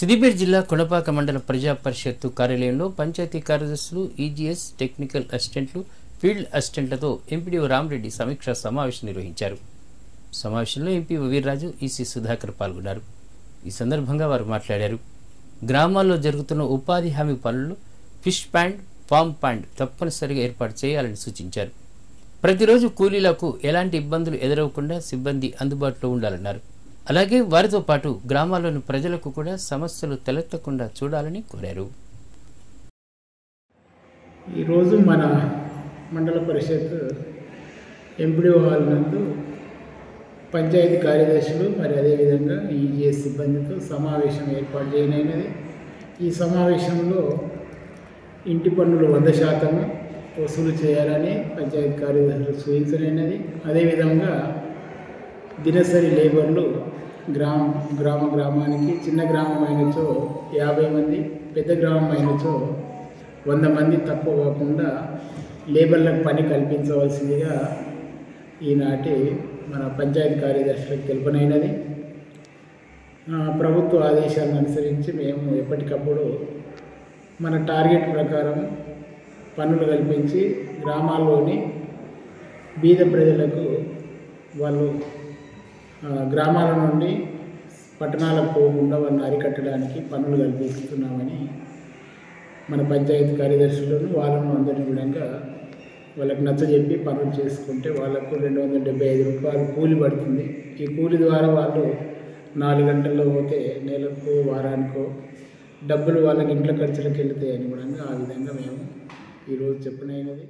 సిద్దిపేట జిల్లా కొనపాక మండల ప్రజా పరిషత్తు కార్యాలయంలో పంచాయతీ కార్యదర్శులు, ఈజీఎస్, టెక్నికల్ అసిస్టెంట్లు, ఫీల్డ్ అసిస్టెంట్లతో ఎంపీడీఓ రామరెడ్డి సమీక్షా సమావేశం నిర్వహించారు. సమావేశంలో ఎంపీ వీర్రాజు, ఈసీ సుధాకర్ పాల్గొన్నారు. ఈ సందర్భంగా వారు మాట్లాడారు. గ్రామాల్లో జరుగుతున్న ఉపాధి హామీ పనులు, ఫిష్ పాండ్, ఫామ్ పాండ్ తప్పనిసరిగా ఏర్పాటు చేయాలని సూచించారు. ప్రతిరోజు కూలీలకు ఎలాంటి ఇబ్బందులు ఎదురవకుండా సిబ్బంది అందుబాటులో ఉండాలన్నారు. అలాగే వారితో పాటు గ్రామాల్లోని ప్రజలకు కూడా సమస్యలు తలెత్తకుండా చూడాలని కోరారు. ఈరోజు మన మండల పరిషత్ ఎంపీడీఓ హాల్ నందు పంచాయతీ కార్యదర్శులు మరి అదేవిధంగా ఈజీఎస్ సిబ్బందితో సమావేశం ఏర్పాటు చేయనైనది. ఈ సమావేశంలో ఇంటి పన్నులు 100% వసూలు చేయాలని పంచాయతీ కార్యదర్శులు సూచించనైనది. అదేవిధంగా దినసరి లేబర్లు గ్రామానికి చిన్న గ్రామం అయినచో 50 మంది, పెద్ద గ్రామం అయినచో 100 మంది తక్కువ కాకుండా లేబర్లకు పని కల్పించవలసిందిగా ఈనాటి మన పంచాయతీ కార్యదర్శులకు తెలుపనైనది. ప్రభుత్వ ఆదేశాలను అనుసరించి మేము ఎప్పటికప్పుడు మన టార్గెట్ ప్రకారం పన్నులు కల్పించి గ్రామాల్లోని బీద ప్రజలకు వాళ్ళు గ్రామాల నుండి పట్టణాలకు పోకుండా వాళ్ళని అరికట్టడానికి పన్నులు కల్పిస్తున్నామని మన పంచాయతీ కార్యదర్శులను వాళ్ళను అందరినీ కూడా వాళ్ళకి నచ్చజెప్పి పనులు చేసుకుంటే వాళ్ళకు 275 రూపాయలు కూలి పడుతుంది. ఈ కూలి ద్వారా వాళ్ళు 4 గంటల్లో పోతే నెలకు, వారానికో డబ్బులు వాళ్ళకి ఇంట్లో ఖర్చులకు వెళ్తాయని కూడా ఆ విధంగా మేము ఈరోజు చెప్పనైనది.